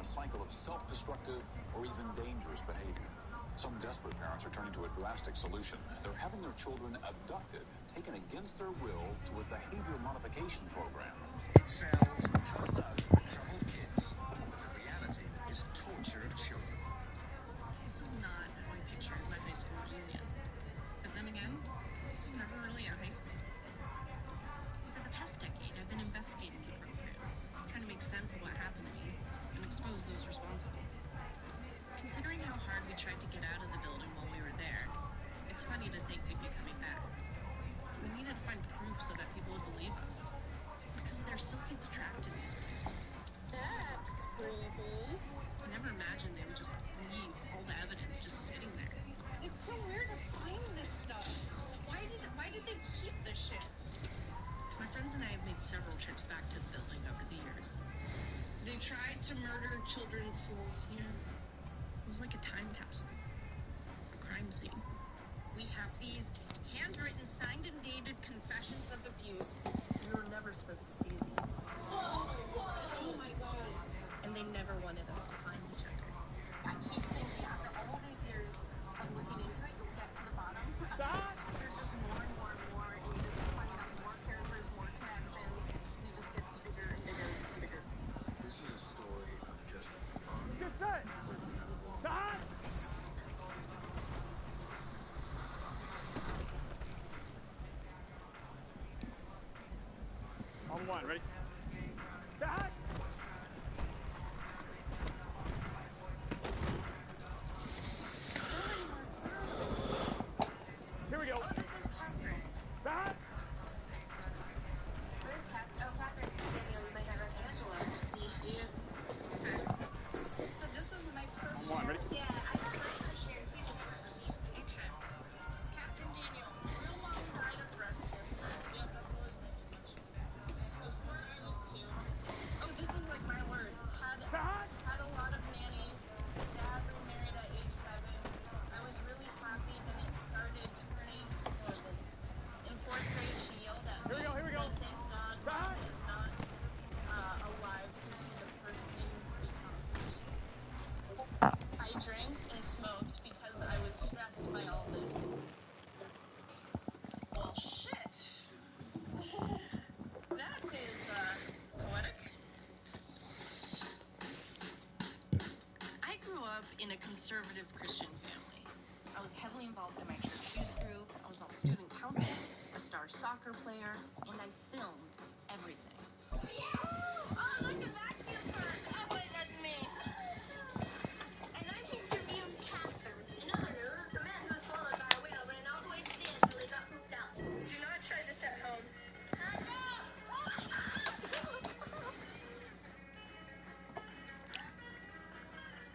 a cycle of self-destructive or even dangerous behavior. Some desperate parents are turning to a drastic solution. They're having their children abducted, taken against their will to a behavior modification program. It sounds tough love with troubled kids, but the reality is torture of children. This is not how I pictured my high school reunion. But then again, this was never really a high school. For the past decade, I've been investigating the program, trying to make sense of what happened to me and expose those responsible. Considering how hard we tried to get out of the building while we were there, it's funny to think we'd be coming back. We needed to find proof so that people would believe us. Because there are still kids trapped in these places. That's creepy. I never imagined they would just leave all the evidence just sitting there. It's so weird to find this stuff. Why did they keep this shit? My friends and I have made several trips back to the building over the years. They tried to murder children's souls here. It was like a time capsule. A crime scene. We have these handwritten, signed and dated confessions of abuse. We were never supposed to see these. Whoa! Oh my god. And they never wanted us to find each other. I keep thinking after all these years of looking into it, you'll get to the bottom. There's just more and more and more, and you just find out more characters, more connections, and it just gets bigger and bigger and bigger. This is a story of just fun. Good set. Stop. On one, ready? Stop. So many more girls. Here we go. Oh, this is Catherine. Stop. Where's Catherine? Oh, Catherine. Daniel, you might have her Angela. Yeah. So this was my first On one, ready? Yeah, I have my first year teaching. Okay. Catherine Daniel, real mom died of breast cancer. Yep, that's always my question. Before I was 2. Oh, this is like my words. Had a lot of nannies. Dad remarried at age 7. I was really happy. Then it started turning horrible. In 4th grade, she yelled at me. Here we go. Said, thank God mom is not alive to see the person become. I drank and smoked because I was stressed by all this. Well, shit. That is, poetic. I grew up in a conservative Christian family. I was heavily involved in my church youth group. I was on student council, a star soccer player, and I filmed everything. Oh, look, a vacuum bird. Oh, wait, that's me. And I'm interviewing Catherine. In other news, the man who was swallowed by a whale ran all the way to the end until he got pooped out. Do not try this at home.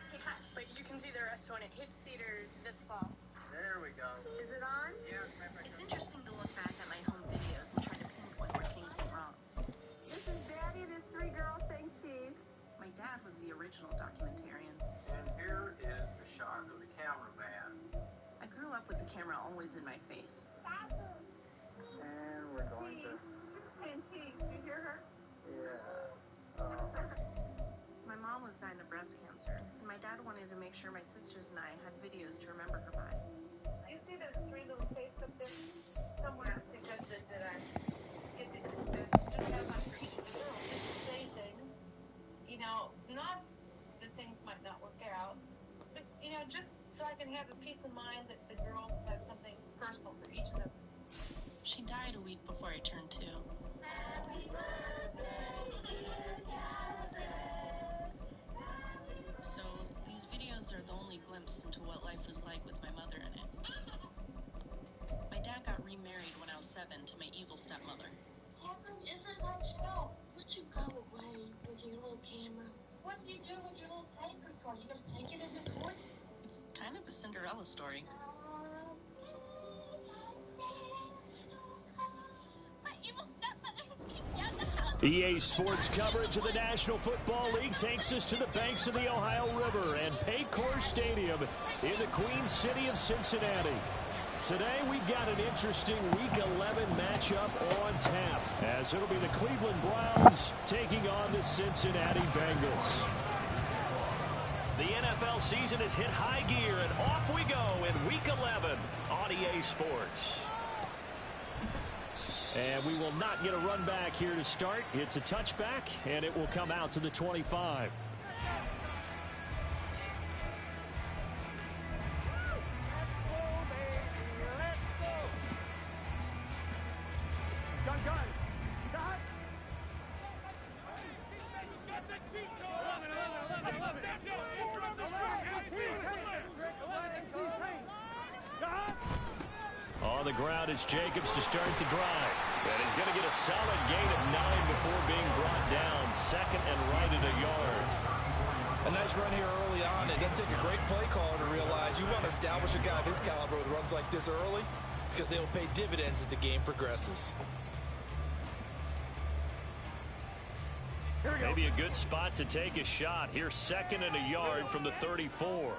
Okay, cut. But you can see the rest when it hits theaters this fall. There we go. Is it on? Yeah, remember. It's interesting to look back at my home videos and try to pinpoint where things went wrong. This is Daddy, this 3 girls saying cheese. My dad was the original documentarian. And here is a shot of the cameraman. I grew up with the camera always in my face. And we're going to... And cheese. Did you hear her? Yeah. My mom was dying of breast cancer, and my dad wanted to make sure my sisters and I had videos to remember her by. You see those 3 little tapes up there? Somewhere suggested that I just have my Christian girl say things. You know, not that things might not work out, but, you know, just so I can have a peace of mind that the girls have something personal for each of them. She died a week before I turned 2. So these videos are the only glimpse into what life was like with my mother in it. My dad got remarried when I was 7 to my evil stepmother. Heaven isn't like snow. Would you go away with your little camera? What do you do with your little tape recorder? You gonna take it in the woods? It's kind of a Cinderella story. My evil stepmother has kicked down the house. EA Sports coverage of the National Football League takes us to the banks of the Ohio River and Paycor Stadium in the Queen City of Cincinnati. Today we've got an interesting Week 11 matchup on tap, as it'll be the Cleveland Browns taking on the Cincinnati Bengals. The NFL season has hit high gear, and off we go in Week 11 on EA Sports. And we will not get a run back here to start. It's a touchback, and it will come out to the 25. On the ground, it's Jacobs to start the drive. And he's going to get a solid gain of 9 before being brought down. Second and right at a yard. A nice run here early on. It doesn't take a great play caller to realize you want to establish a guy of his caliber with runs like this early because they'll pay dividends as the game progresses. Maybe a good spot to take a shot. Here's second and a yard from the 34.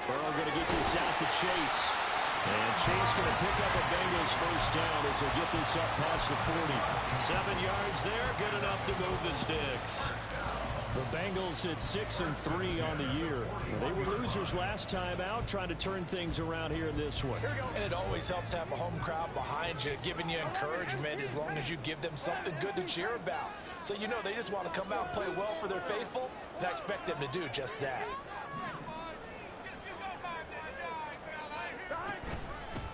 Burrow going to get this out to Chase. And Chase going to pick up a Bengals first down as he'll get this up past the 40. 7 yards there, good enough to move the sticks. The Bengals at 6-3 on the year. They were losers last time out, trying to turn things around here in this one. And it always helps to have a home crowd behind you, giving you encouragement as long as you give them something good to cheer about. So you know they just want to come out and play well for their faithful, and I expect them to do just that.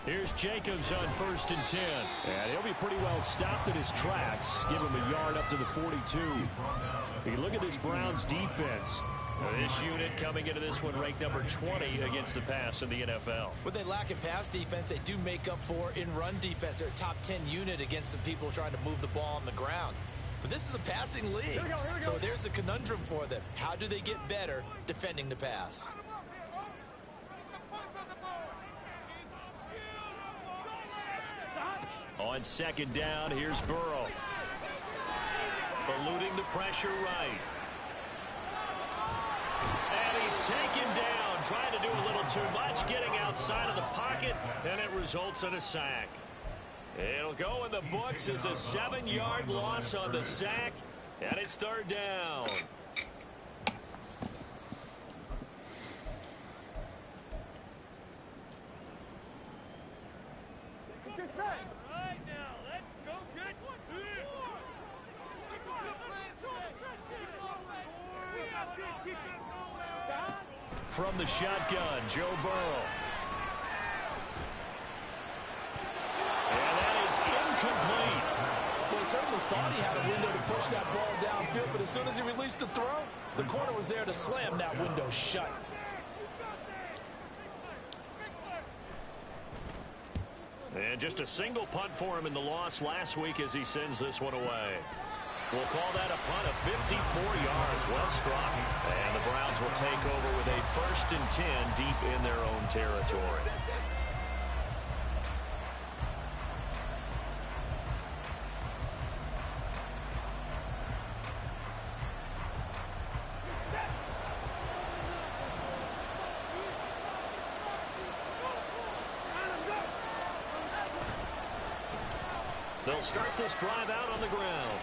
Here's Jacobs on 1st and 10. And he'll be pretty well stopped in his tracks. Give him a yard up to the 42. You look at this Browns defense. This unit coming into this one ranked number 20 against the pass in the NFL. What they lack in pass defense, they do make up for in run defense. They're a top 10 unit against the people trying to move the ball on the ground. But this is a passing league. So there's a conundrum for them. How do they get better defending the pass? On 2nd down, here's Burrow. Eluding the pressure right. And he's taken down, trying to do a little too much, getting outside of the pocket, and it results in a sack. It'll go in the books as a 7-yard loss on the sack, and it's 3rd down. From the shotgun, Joe Burrow. And that is incomplete. Well, he certainly thought he had a window to push that ball downfield, but as soon as he released the throw, the corner was there to slam that window shut. And just a single punt for him in the loss last week as he sends this one away. We'll call that a punt of 54 yards. Well struck. And the Browns will take over with a 1st and 10 deep in their own territory. They'll start this drive out on the ground.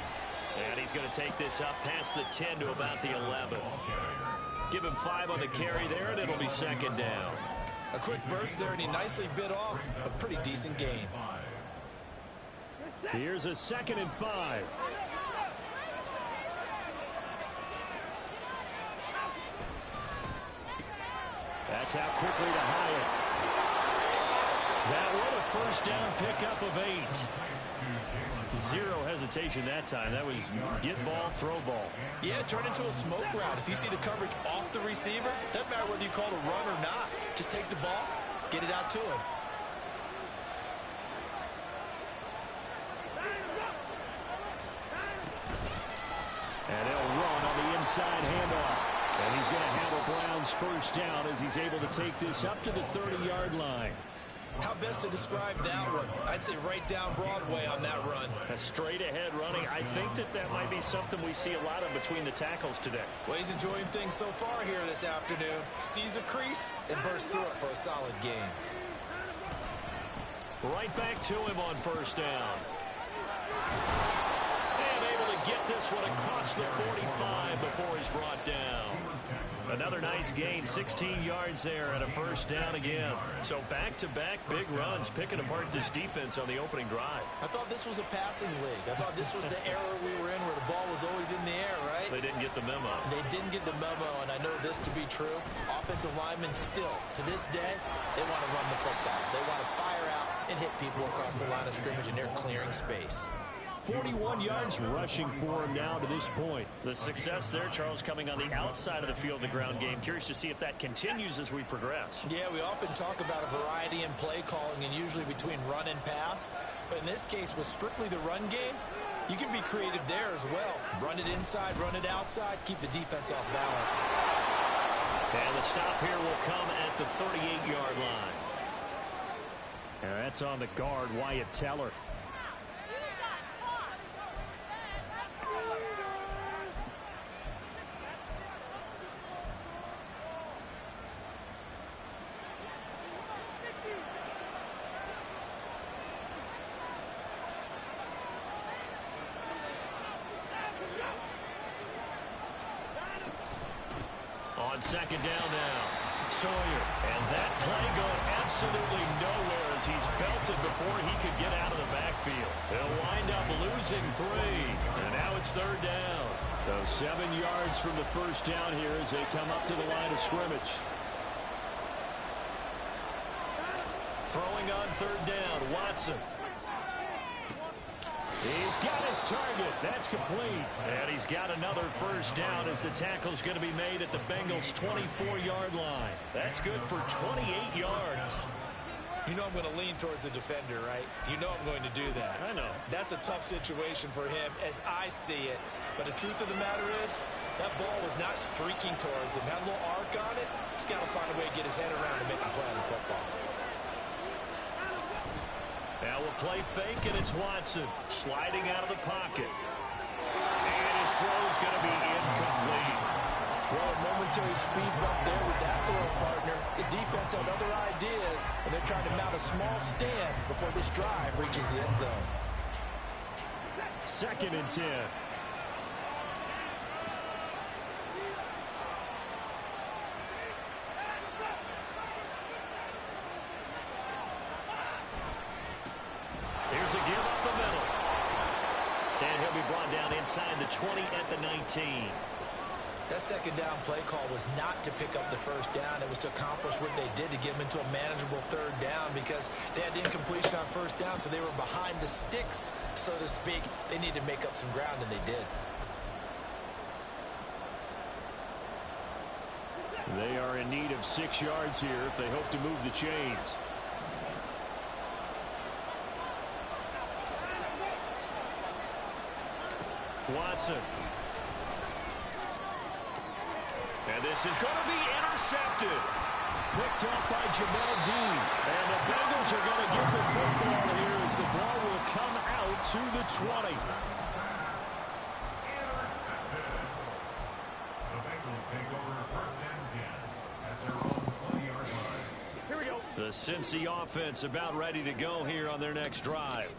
And he's going to take this up past the 10 to about the 11. Give him 5 on the carry there, and it'll be 2nd down. A quick burst there, and he nicely bit off a pretty decent gain. Here's a 2nd and 5. That's out quickly to Hyatt. That one a 1st down pickup of 8. Zero hesitation that time. That was get ball, throw ball. Yeah, turn into a smoke route. If you see the coverage off the receiver, doesn't matter whether you call it a run or not. Just take the ball, get it out to him. And they'll run on the inside handoff. And he's going to have a Browns 1st down as he's able to take this up to the 30-yard line. How best to describe that one? I'd say right down Broadway on that run. A straight-ahead running. I think that might be something we see a lot of between the tackles today. Well, he's enjoying things so far here this afternoon. Sees a crease and bursts through it for a solid game. Right back to him on first down. And able to get this one across the 45 before he's brought down. Another nice gain, 16 yards there and a first down again. So back-to-back big runs, picking apart this defense on the opening drive. I thought this was a passing league. I thought this was the era we were in where the ball was always in the air, right? They didn't get the memo. They didn't get the memo, and I know this to be true. Offensive linemen still, to this day, they want to run the football. They want to fire out and hit people across the line of scrimmage, and they're clearing space. 41 yards rushing for him now to this point. The success there, Charles, coming on the outside of the field, the ground game. Curious to see if that continues as we progress. Yeah, we often talk about a variety in play calling and usually between run and pass. But in this case, with strictly the run game, you can be creative there as well. Run it inside, run it outside, keep the defense off balance. And the stop here will come at the 38-yard line. And that's on the guard, Wyatt Teller. On second down now, Sawyer. And that play going absolutely nowhere as he's belted before he could get out of the backfield. They'll wind up losing 3. And now it's third down. So 7 yards from the first down here as they come up to the line of scrimmage. Throwing on third down, Watson. He's got his target. That's complete. And he's got another first down as the tackle's going to be made at the Bengals' 24-yard line. That's good for 28 yards. You know I'm going to lean towards the defender, right? You know I'm going to do that. I know. That's a tough situation for him as I see it. But the truth of the matter is, that ball was not streaking towards him. Had a little arc on it. He's got to find a way to get his head around and make a play on the football. Now we'll play fake, and it's Watson sliding out of the pocket. And his throw's going to be incomplete. Well, a momentary speed bump there with that throw, partner. The defense had other ideas, and they're trying to mount a small stand before this drive reaches the end zone. 2nd and 10. Here's a give up the middle. And he'll be brought down inside the 20 at the 19. That second down play call was not to pick up the first down. It was to accomplish what they did to get them into a manageable third down because they had incompletion on first down, so they were behind the sticks, so to speak. They needed to make up some ground, and they did. They are in need of 6 yards here if they hope to move the chains. Watson. And this is going to be intercepted. Picked up by Jamel Dean. And the Bengals are going to get the football here as the ball will come out to the 20. The Bengals take over 1st and 10 at their own 20-yard line. Here we go. The Cincy offense about ready to go here on their next drive.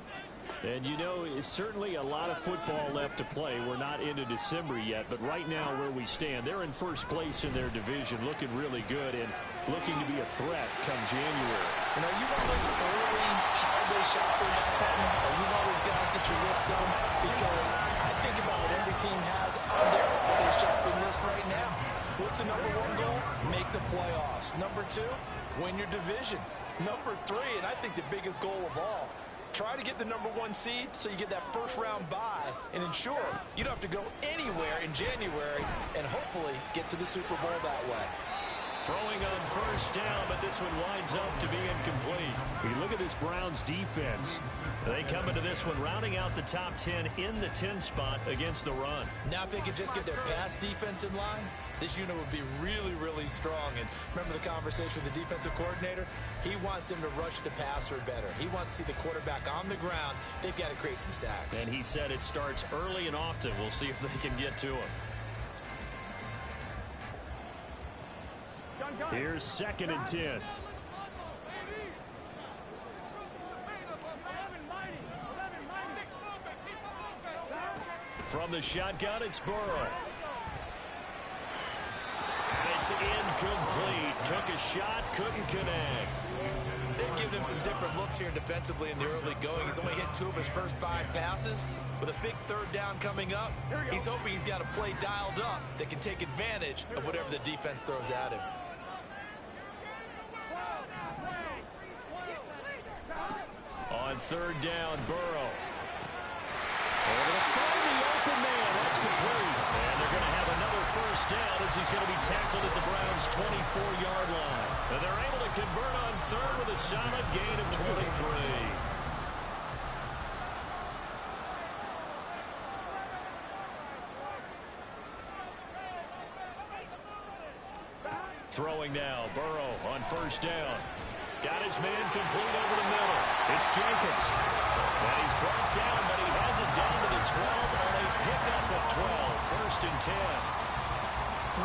And, you know, it's certainly a lot of football left to play. We're not into December yet, but right now where we stand, they're in first place in their division, looking really good and looking to be a threat come January. You know, you want those early holiday shoppers, or you want those guys that you list them, because I think about what every team has on their holiday shopping list right now. What's the number 1 goal? Make the playoffs. Number 2, win your division. Number 3, and I think the biggest goal of all, try to get the number 1 seed so you get that first-round bye and ensure you don't have to go anywhere in January and hopefully get to the Super Bowl that way. Throwing on first down, but this one winds up to be incomplete. We look at this Browns defense. They come into this one rounding out the top 10 in the 10 spot against the run. Now if they could just get their pass defense in line, this unit would be really, really strong. And remember the conversation with the defensive coordinator? He wants them to rush the passer better. He wants to see the quarterback on the ground. They've got to create some sacks. And he said it starts early and often. We'll see if they can get to him. Here's 2nd and 10. From the shotgun, it's Burrow. And it's incomplete. Took a shot, couldn't connect. They've given him some different looks here defensively in the early going. He's only hit 2 of his first 5 passes. With a big 3rd down coming up, he's hoping he's got a play dialed up that can take advantage of whatever the defense throws at him. On 3rd down, Burrow. They're going to find the open man. That's complete. And they're going to have another 1st down as he's going to be tackled at the Browns' 24-yard line. And they're able to convert on 3rd with a solid gain of 23. Throwing now, Burrow on 1st down. Got his man complete over the middle. It's Jacobs. And he's brought down, but he has it down to the 12 on a pickup of 12. 1st and 10.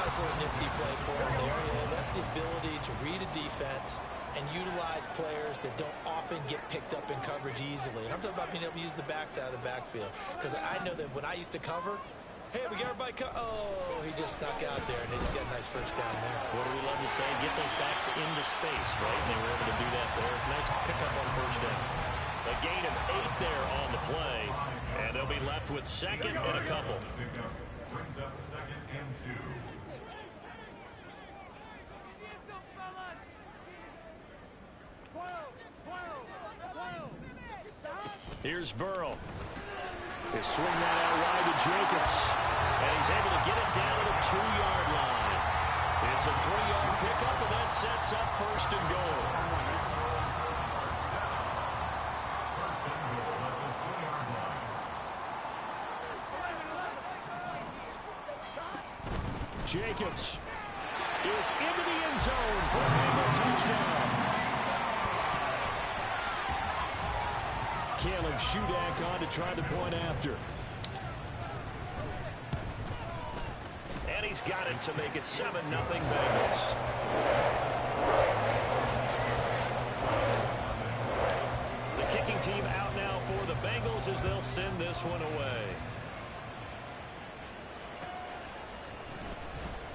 Nice little nifty play for him there. Yeah, that's the ability to read a defense and utilize players that don't often get picked up in coverage easily. And I'm talking about being able to use the backs out of the backfield. Because I know that when I used to cover, hey, we got everybody oh, he just snuck out there, and they just got a nice 1st down there. What do we love to say? Get those backs into space, right? And they were able to do that there. Nice pickup on 1st down. A gain of 8 there on the play, and they'll be left with 2nd and a couple. Brings up 2nd and 2. Here's Burrow. They swing that out wide to Jacobs. And he's able to get it down to the 2-yard line. It's a 3-yard pickup, and that sets up 1st and goal. Jacobs is into the end zone for a Bengal touchdown. Caleb Shudak on to try the point after. And he's got it to make it 7-0 Bengals. The kicking team out now for the Bengals as they'll send this one away.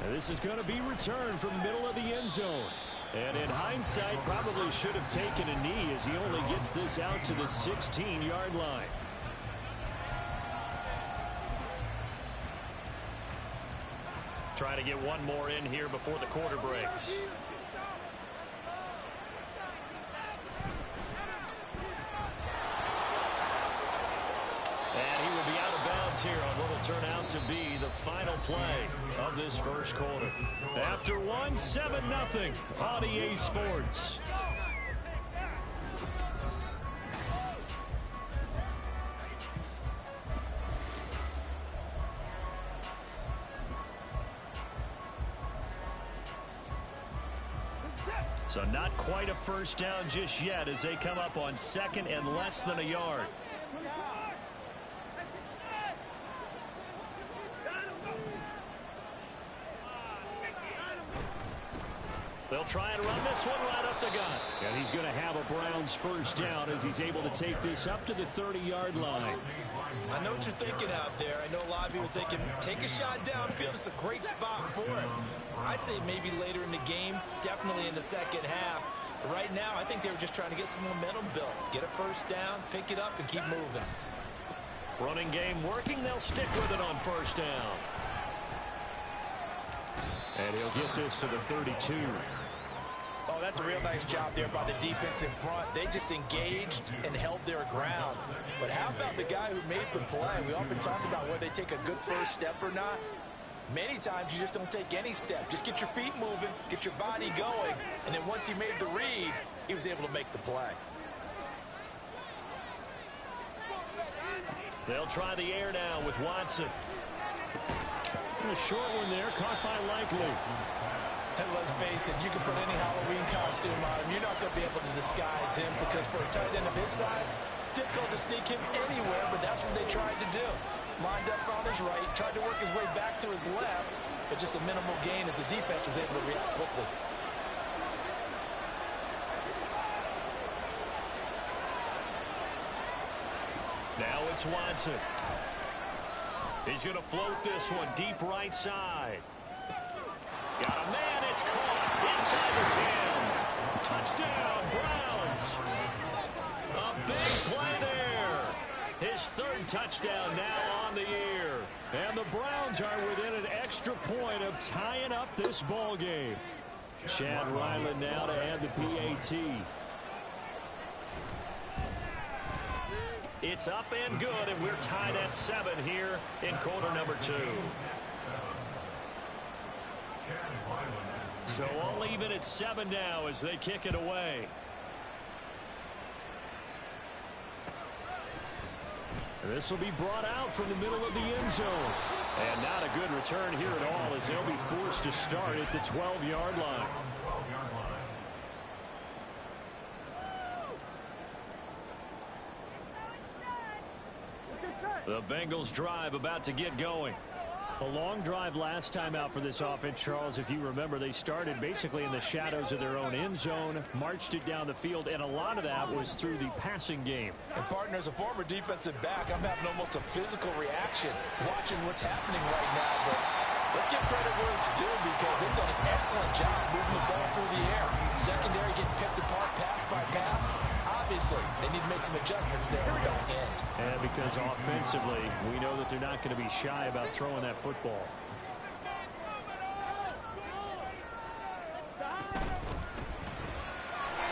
And this is going to be returned from the middle of the end zone. And in hindsight, probably should have taken a knee as he only gets this out to the 16-yard line. Try to get one more in here before the quarter breaks. And he will be out of bounds here on what will turn out to be the final play of this 1st quarter. After 7-0 on EA Sports. So not quite a 1st down just yet as they come up on 2nd and less than a yard. They'll try and run this one right up the gut. And he's going to have a Browns 1st down as he's able to take this up to the 30-yard line. I know what you're thinking out there. I know a lot of people thinking, take a shot downfield. It's a great spot for it. I'd say maybe later in the game, definitely in the 2nd half. But right now, I think they were just trying to get some momentum built. Get a 1st down, pick it up, and keep moving. Running game working. They'll stick with it on 1st down. And he'll get this to the 32. Oh, that's a real nice job there by the defense in front. They just engaged and held their ground. But how about the guy who made the play? We often talk about whether they take a good 1st step or not. Many times you just don't take any step. Just get your feet moving, get your body going, and then once he made the read, he was able to make the play. They'll try the air now with Watson. A short one there, caught by Likely. And let's face it, you can put any Halloween costume on him. You're not going to be able to disguise him because for a tight end of his size, difficult to sneak him anywhere, but that's what they tried to do. Lined up on his right, tried to work his way back to his left, but just a minimal gain as the defense was able to react quickly. Now it's Watson. He's going to float this one deep right side. Got a man. It's caught inside the 10. Touchdown, Browns. A big play there. His third touchdown now on the year. And the Browns are within an extra point of tying up this ball game. Chad Ryland now to add the PAT. It's up and good, and we're tied at 7 here in quarter number 2. So all even at 7 now as they kick it away. This will be brought out from the middle of the end zone. And not a good return here at all as they'll be forced to start at the 12-yard line. The Bengals drive about to get going. A long drive last time out for this offense, Charles. If you remember, they started basically in the shadows of their own end zone, marched it down the field, and a lot of that was through the passing game. And, partner, as a former defensive back, I'm having almost a physical reaction watching what's happening right now. But let's give credit where it's due because they've done an excellent job moving the ball through the air. Secondary getting picked apart pass by pass. Obviously, they need to make some adjustments there on the back end. And because offensively, we know that they're not going to be shy about throwing that football.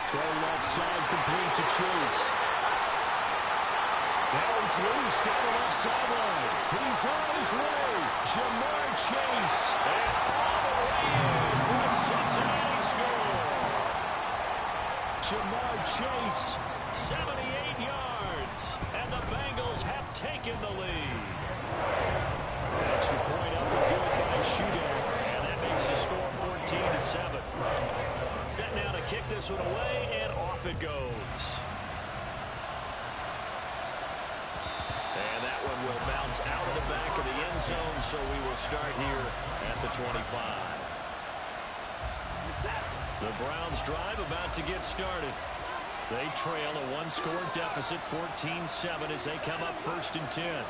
Throw left side complete to Chase. Now he's loose down the left sideline. He's on his way. Jamar Chase. And all the way in for a Cincinnati score. Jamar Chase, 78 yards, and the Bengals have taken the lead. Extra point up and good by Shootout, and that makes the score 14-7. Set now to kick this one away, and off it goes. And that one will bounce out of the back of the end zone, so we will start here at the 25. The Browns drive about to get started. They trail a one-score deficit, 14-7, as they come up 1st and 10.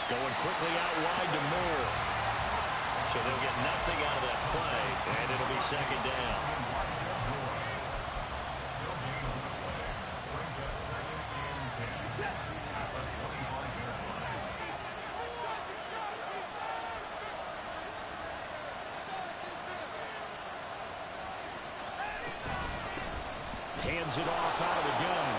Going quickly out wide to Moore. So they'll get nothing out of that play, and it'll be 2nd down. Hands it off out of the gun.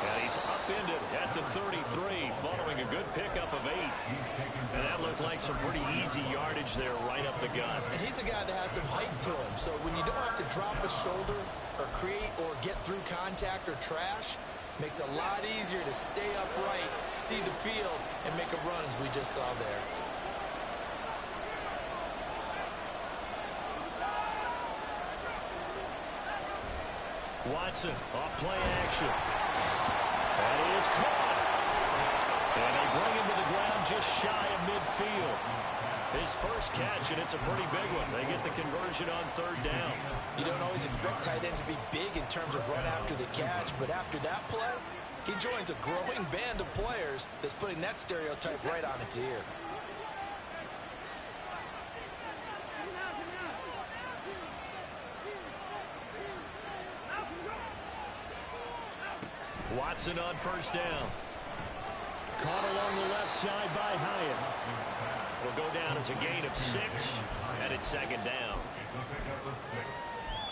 And he's upended at the 33 following a good pickup of 8. And that looked like some pretty easy yardage there right up the gut. And he's a guy that has some height to him. So when you don't have to drop a shoulder or create or get through contact or trash, makes it a lot easier to stay upright, see the field, and make a run as we just saw there. Watson off play action. That is caught. And they bring him to the ground just shy of midfield. His first catch, and it's a pretty big one. They get the conversion on 3rd down. You don't always expect tight ends to be big in terms of run after the catch, but after that play, he joins a growing band of players that's putting that stereotype right on its ear. Watson on 1st down. Caught along the left side by Hyatt. Will go down as a gain of 6, and it's 2nd down. It's a pickup of 6.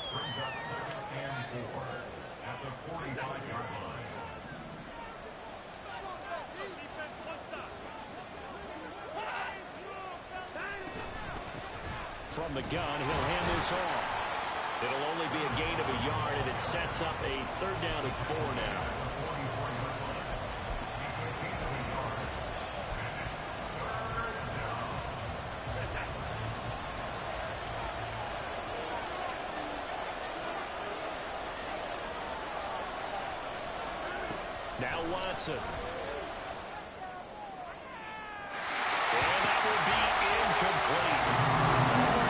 Brings up 2nd and 4 at the 45-yard line. From the gun, he'll hand this off. It'll only be a gain of a yard, and it sets up a 3rd down and 4 now. Now Watson. And that will be incomplete.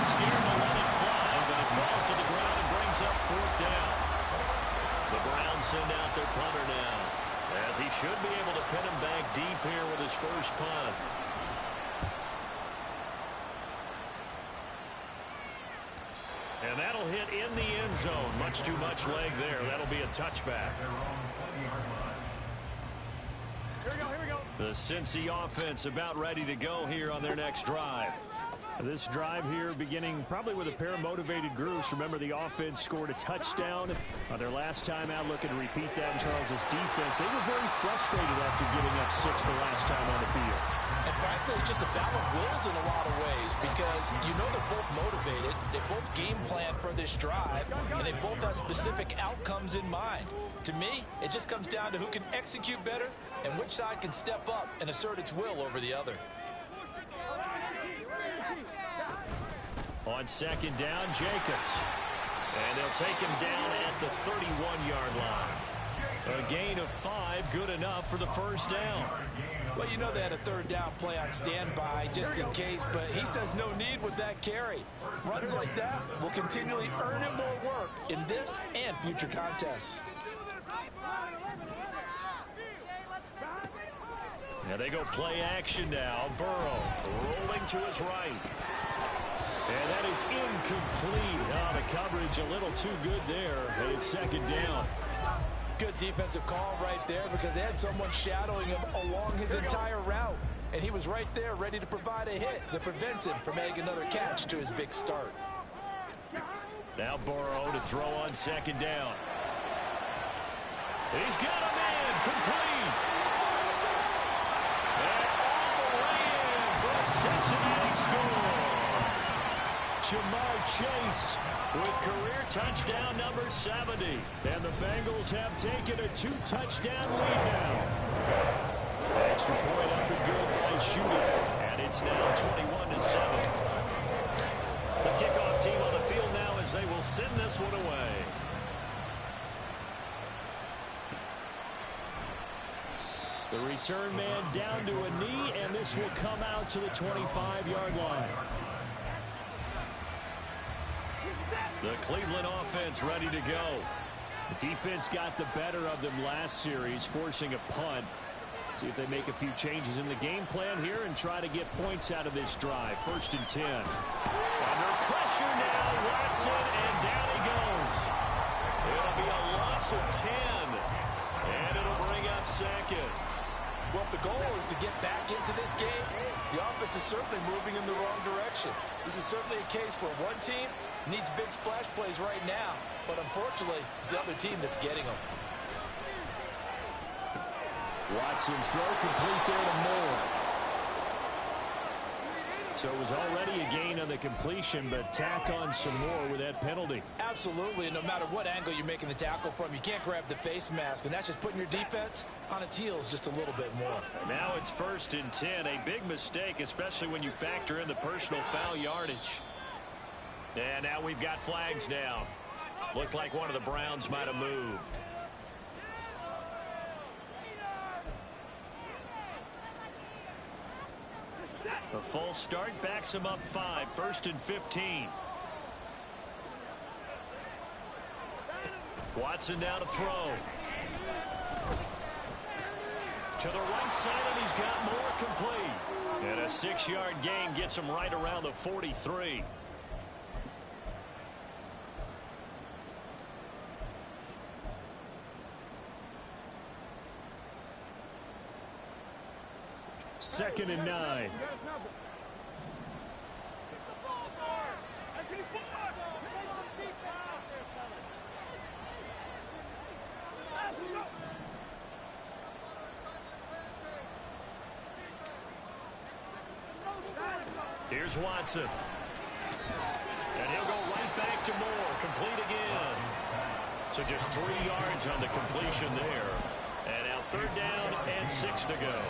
Scared to let it fly, but it falls to the ground and brings up 4th down. The Browns send out their punter now, as he should be able to pin him back deep here with his first punt. And that'll hit in the end zone. Much too much leg there. That'll be a touchback. Here we go. The Cincy offense about ready to go here on their next drive. This drive here beginning probably with a pair of motivated groups. Remember, the offense scored a touchdown on their last time out, looking to repeat that in Charles's defense. They were very frustrated after giving up 6 the last time on the field. And frankly, it's just a battle of wills in a lot of ways, because you know they're both motivated, they both game plan for this drive, and they both have specific outcomes in mind. To me, it just comes down to who can execute better and which side can step up and assert its will over the other. On second down, Jacobs. And they'll take him down at the 31-yard line. A gain of 5, good enough for the first down. Well, you know they had a third down play on standby just in case, but he says no need with that carry. Runs like that will continually earn him more work in this and future contests. And they go play action now. Burrow rolling to his right. And that is incomplete. Oh, the coverage a little too good there. And it's second down. Good defensive call right there, because they had someone shadowing him along his entire route. And he was right there ready to provide a hit that prevents him from making another catch to his big start. Now Burrow to throw on second down. He's got him in. Complete. And all the way in for a Cincinnati score. Ja'Marr Chase with career touchdown number 70. And the Bengals have taken a 2-touchdown lead now. Extra point up and good by shootout. And it's now 21-7. The kickoff team on the field now as they will send this one away. The return man down to a knee, and this will come out to the 25-yard line. The Cleveland offense ready to go. The defense got the better of them last series, forcing a punt. See if they make a few changes in the game plan here and try to get points out of this drive. 1st and 10. Under pressure now, Watson, and down he goes. It'll be a loss of 10, and it'll bring up second. Well, if the goal is to get back into this game, the offense is certainly moving in the wrong direction. This is certainly a case where one team needs big splash plays right now, but unfortunately, it's the other team that's getting them. Watson's throw complete there to Moore. So it was already a gain on the completion, but tack on some more with that penalty. Absolutely, and no matter what angle you're making the tackle from, you can't grab the face mask, and that's just putting your defense on its heels just a little bit more. Now it's 1st and 10, a big mistake, especially when you factor in the personal foul yardage. And now we've got flags now. Looked like one of the Browns might have moved. A false start backs him up 5. 1st and 15. Watson down to throw. To the right side, and he's got more complete. And a 6-yard gain gets him right around the 43. Second and 9. Here's Watson. And he'll go right back to Moore. Complete again. So just 3 yards on the completion there. And now 3rd down and 6 to go.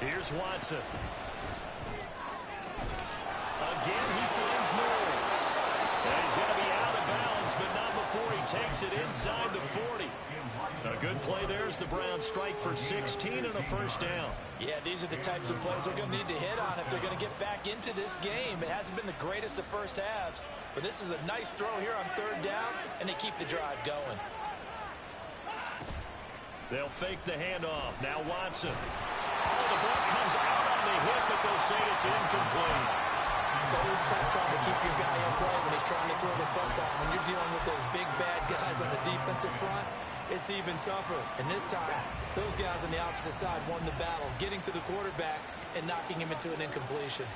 Here's Watson. Again, he finds Moore. And he's going to be out of bounds, but not before he takes it inside the 40. A good play there as the Browns strike for 16 and a 1st down. Yeah, these are the types of plays they're going to need to hit on if they're going to get back into this game. It hasn't been the greatest of first halves, but this is a nice throw here on third down, and they keep the drive going. They'll fake the handoff. Now Watson. Oh, the ball comes out on the hit, but they'll say it's incomplete. It's always tough trying to keep your guy in play when he's trying to throw the football. When you're dealing with those big, bad guys on the defensive front, it's even tougher. And this time, those guys on the opposite side won the battle, getting to the quarterback and knocking him into an incompletion.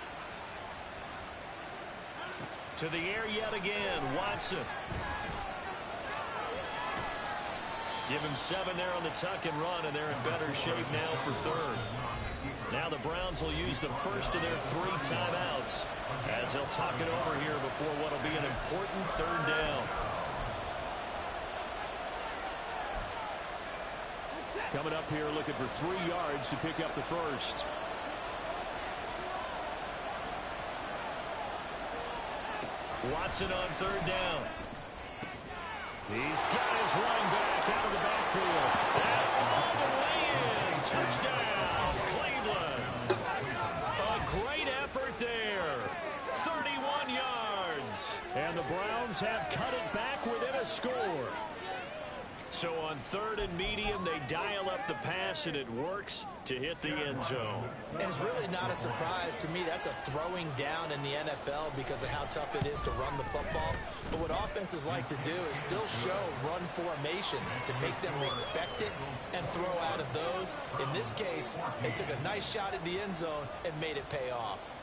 To the air yet again, Watson. Give him 7 there on the tuck and run, and they're in better shape now for third. Now the Browns will use the first of their 3 timeouts as they'll talk it over here before what will be an important third down. Coming up here looking for 3 yards to pick up the first. Watson on third down. He's got his running back out of the backfield. And all the way in. Touchdown, Cleveland. A great effort there. 31 yards. And the Browns have cut it back within a score. So on third and medium, they dial up the pass, and it works to hit the end zone. And it's really not a surprise to me. That's a throwing down in the NFL because of how tough it is to run the football. But what offenses like to do is still show run formations to make them respect it and throw out of those. In this case, they took a nice shot at the end zone and made it pay off.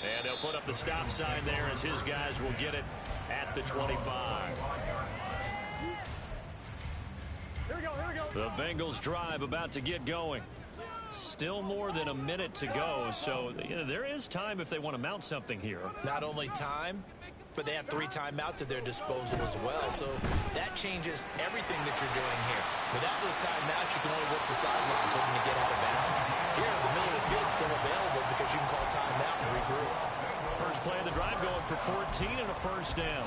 And they'll put up the stop sign there as his guys will get it at the 25. Here we go. The Bengals drive about to get going. Still more than a minute to go, so there is time if they want to mount something here. Not only time, but they have 3 timeouts at their disposal as well. So that changes everything that you're doing here. Without those timeouts, you can only work the sidelines hoping to get out of bounds. Here, the middle of the field's still available because you can call timeout and regroup. First play of the drive going for 14 and a first down.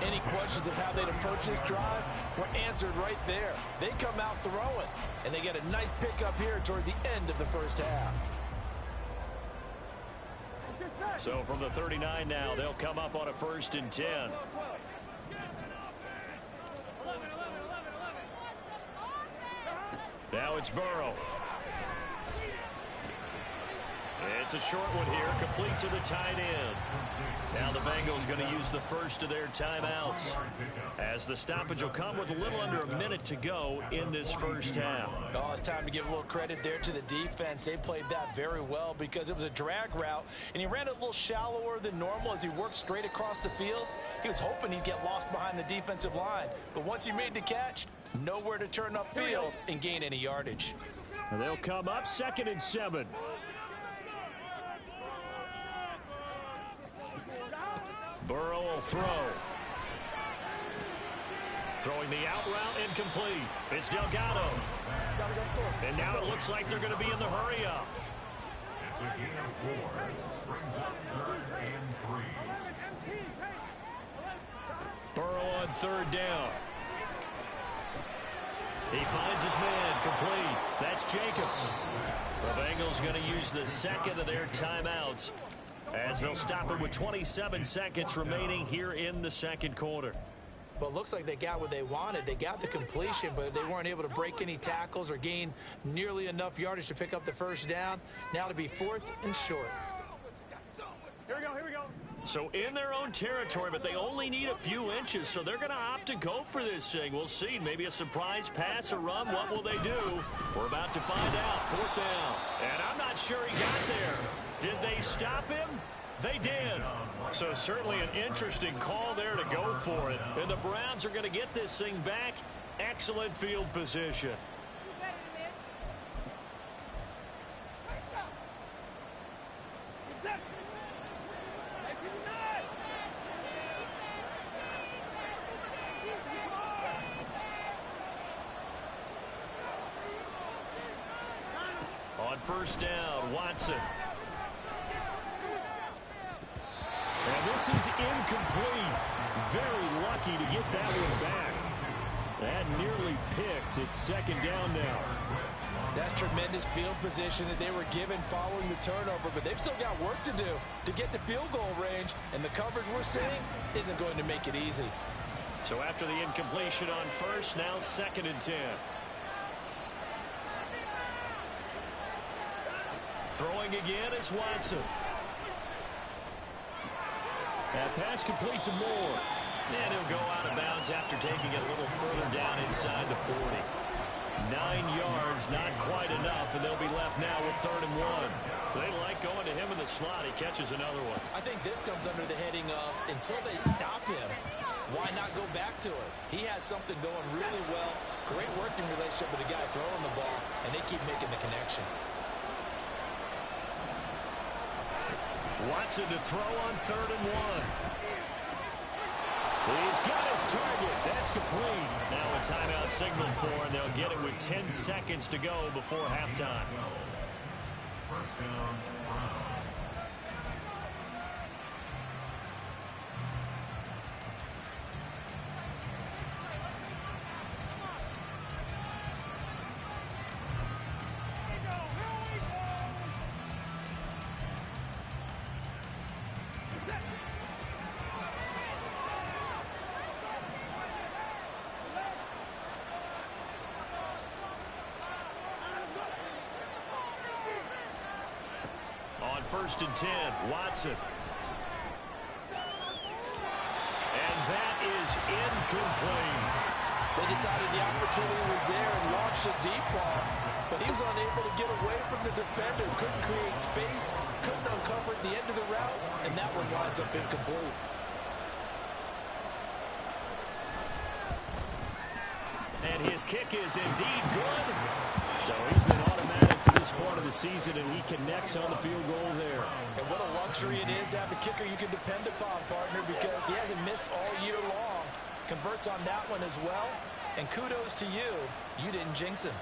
Any questions of how they'd approach this drive were answered right there. They come out throwing, and they get a nice pickup here toward the end of the first half. So from the 39 now, they'll come up on a 1st and 10. Now it's Burrow. It's a short one here, complete to the tight end. Now the Bengals going to use the first of their timeouts as the stoppage will come with a little under a minute to go in this first half. Oh, it's time to give a little credit there to the defense. They played that very well because it was a drag route, and he ran it a little shallower than normal as he worked straight across the field. He was hoping he'd get lost behind the defensive line, but once he made the catch, nowhere to turn upfield and gain any yardage. And they'll come up 2nd and 7. Burrow will throw. Throwing the out route incomplete. It's Delgado. And now it looks like they're going to be in the hurry up. It's a gain of 4. Brings up 3rd and 3. Burrow on 3rd down. He finds his man complete. That's Jacobs. The Bengals going to use the 2nd of their timeouts as they'll stop it with 27 seconds remaining here in the 2nd quarter. Well, it looks like they got what they wanted. They got the completion, but they weren't able to break any tackles or gain nearly enough yardage to pick up the first down. Now to be 4th and short. Here we go. So in their own territory, but they only need a few inches, so they're going to opt to go for this thing. We'll see. Maybe a surprise pass or run. What will they do? We're about to find out. 4th down. And I'm not sure he got there. Did they stop him? They did. So certainly an interesting call there to go for it. And the Browns are going to get this thing back. Excellent field position. On 1st down, Watson. And this is incomplete. Very lucky to get that one back. That nearly picked. It's second down now. That's tremendous field position that they were given following the turnover, but they've still got work to do to get to field goal range, and the coverage we're seeing isn't going to make it easy. So after the incompletion on first, now 2nd and 10. Throwing again is Watson. That pass complete to Moore. And he'll go out of bounds after taking it a little further down inside the 40. 9 yards, not quite enough, and they'll be left now with 3rd and 1. They like going to him in the slot. He catches another one. I think this comes under the heading of until they stop him, why not go back to it? He has something going really well. Great working relationship with the guy throwing the ball, and they keep making the connection. Watson to throw on 3rd and 1. He's got his target. That's complete. Now a timeout signal for, and they'll get it with 10 seconds to go before halftime. First down, Browns. On 1st and 10, Watson. And that is incomplete. They decided the opportunity was there and launched a deep ball, but he was unable to get away from the defender. Couldn't create space, couldn't uncover at the end of the route, and that one winds up incomplete. And his kick is indeed good. So he's been automatic to this part of the season, and he connects on the field goal there. And what a luxury it is to have a kicker you can depend upon, partner, because he hasn't missed all year long. Converts on that one as well. And kudos to you. You didn't jinx him.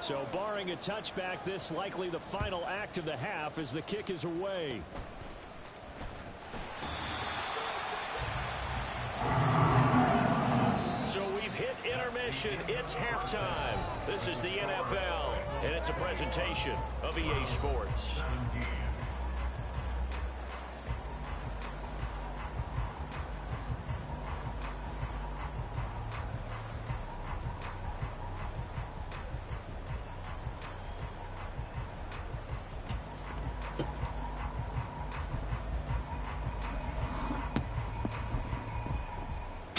So barring a touchback, this likely the final act of the half as the kick is away. So we've hit intermission. It's halftime. This is the NFL, and it's a presentation of EA Sports.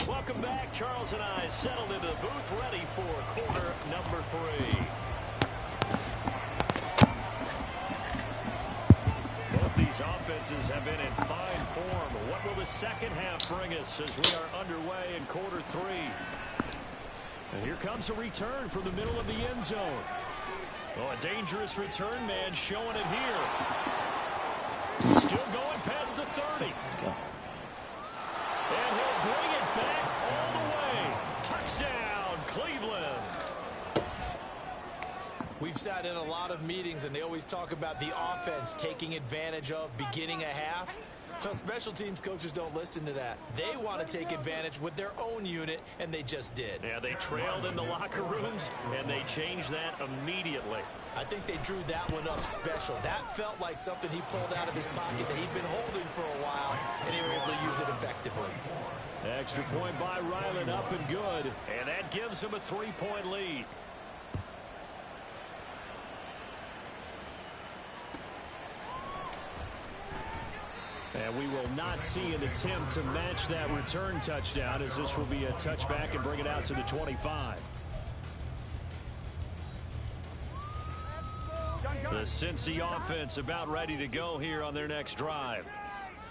Welcome back. Charles and I settled into the booth, ready for quarter number 3. Both these offenses have been in fine form. What will the second half bring us as we are underway in quarter 3? And here comes a return from the middle of the end zone. Oh, a dangerous return man showing it here. Still going past the 30. And he'll bring it back all the way. Touchdown, Cleveland. We've sat in a lot of meetings, and they always talk about the offense taking advantage of beginning a half. Well, special teams coaches don't listen to that. They want to take advantage with their own unit, and they just did. Yeah, they trailed in the locker rooms, and they changed that immediately. I think they drew that one up special. That felt like something he pulled out of his pocket that he'd been holding for a while, and they were able to use it effectively. Extra point by Ryland, up and good. And that gives him a 3-point lead. And we will not see an attempt to match that return touchdown, as this will be a touchback and bring it out to the 25. The Cincy offense about ready to go here on their next drive.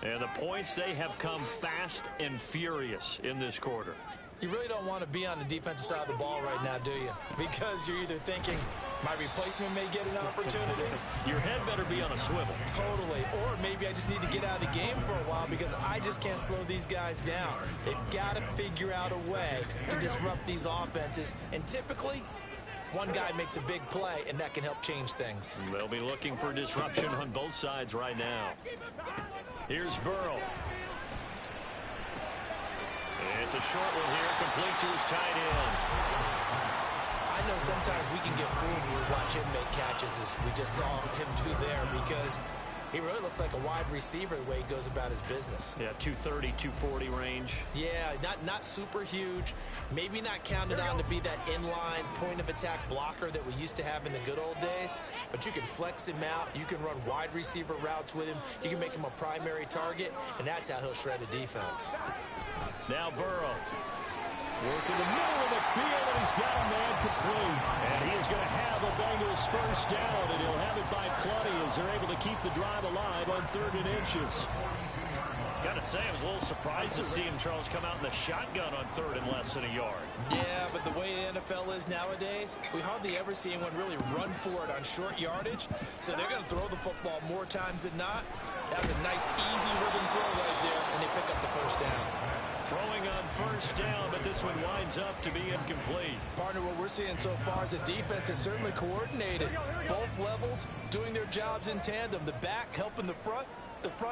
And the points, they have come fast and furious in this quarter. You really don't want to be on the defensive side of the ball right now, do you? Because you're either thinking, my replacement may get an opportunity. Your head better be on a swivel. Totally. Or maybe I just need to get out of the game for a while because I just can't slow these guys down. They've got to figure out a way to disrupt these offenses. And typically, One guy makes a big play, and that can help change things. They'll be looking for disruption on both sides right now. Here's Burrow. It's a short one here, complete to his tight end. I know sometimes we can get fooled when we watch him make catches, as we just saw him do there, because he really looks like a wide receiver the way he goes about his business. Yeah, 230, 240 range. Yeah, not super huge. Maybe not counted on to be that inline point-of-attack blocker that we used to have in the good old days, but you can flex him out. You can run wide receiver routes with him. You can make him a primary target, and that's how he'll shred a defense. Now Burrow. Work in the middle of the field, and he's got a man complete. And he is going to have a Bengals first down, and he'll have it by plenty as they're able to keep the drive alive on 3rd and inches. Got to say, I was a little surprised to see him, Charles, come out in the shotgun on 3rd and less than a yard. Yeah, but the way the NFL is nowadays, we hardly ever see anyone really run for it on short yardage. So they're going to throw the football more times than not. That was a nice, easy rhythm throw right there, and they pick up the first down. Throwing on first down, but this one winds up to be incomplete. Partner, what we're seeing so far is the defense is certainly coordinated. Both levels doing their jobs in tandem. The back helping the front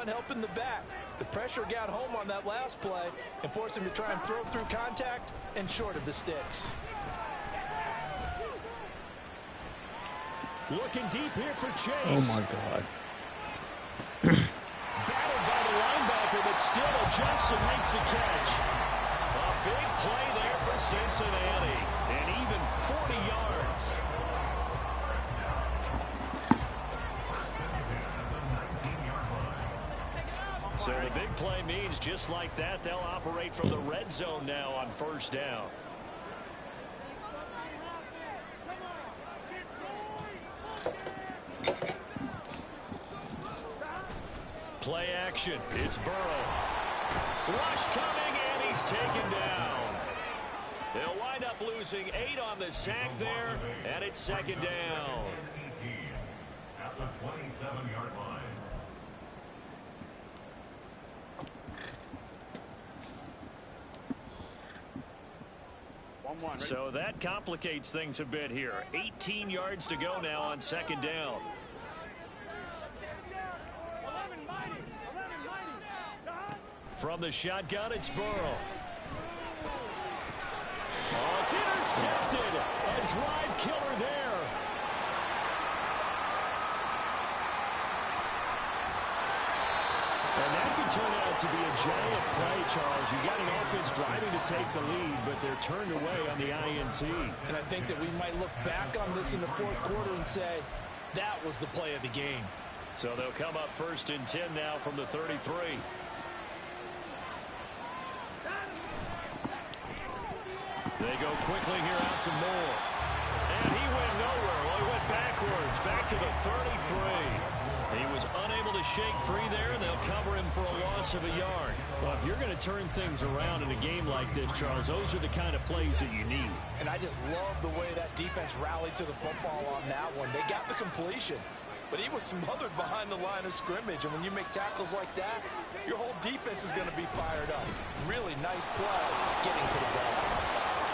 helping the back. The pressure got home on that last play and forced him to try and throw through contact and short of the sticks. Looking deep here for Chase. Oh, my God. Battled by the linebacker, but still adjusts and makes a catch. A big play there for Cincinnati, and even 40 yards. So the big play means just like that, they'll operate from the red zone now on first down. Play action. It's Burrow. Rush coming, and he's taken down. They'll wind up losing 8 on the sack there, and it's 2nd down. At the 27-yard line. So that complicates things a bit here. 18 yards to go now on 2nd down. From the shotgun, it's Burrow. Oh, it's intercepted. A drive killer there. And that could turn out to be a giant play, Charles. You got an offense driving to take the lead, but they're turned away on the INT. And I think that we might look back on this in the 4th quarter and say, that was the play of the game. So they'll come up 1st and 10 now from the 33. They go quickly here out to Moore. And he went nowhere. Well, he went backwards, back to the 33. He was unable to shake free there, and they'll cover him for a loss of a yard. Well, if you're going to turn things around in a game like this, Charles, those are the kind of plays that you need. And I just love the way that defense rallied to the football on that one. They got the completion, but he was smothered behind the line of scrimmage. And when you make tackles like that, your whole defense is going to be fired up. Really nice play getting to the ball.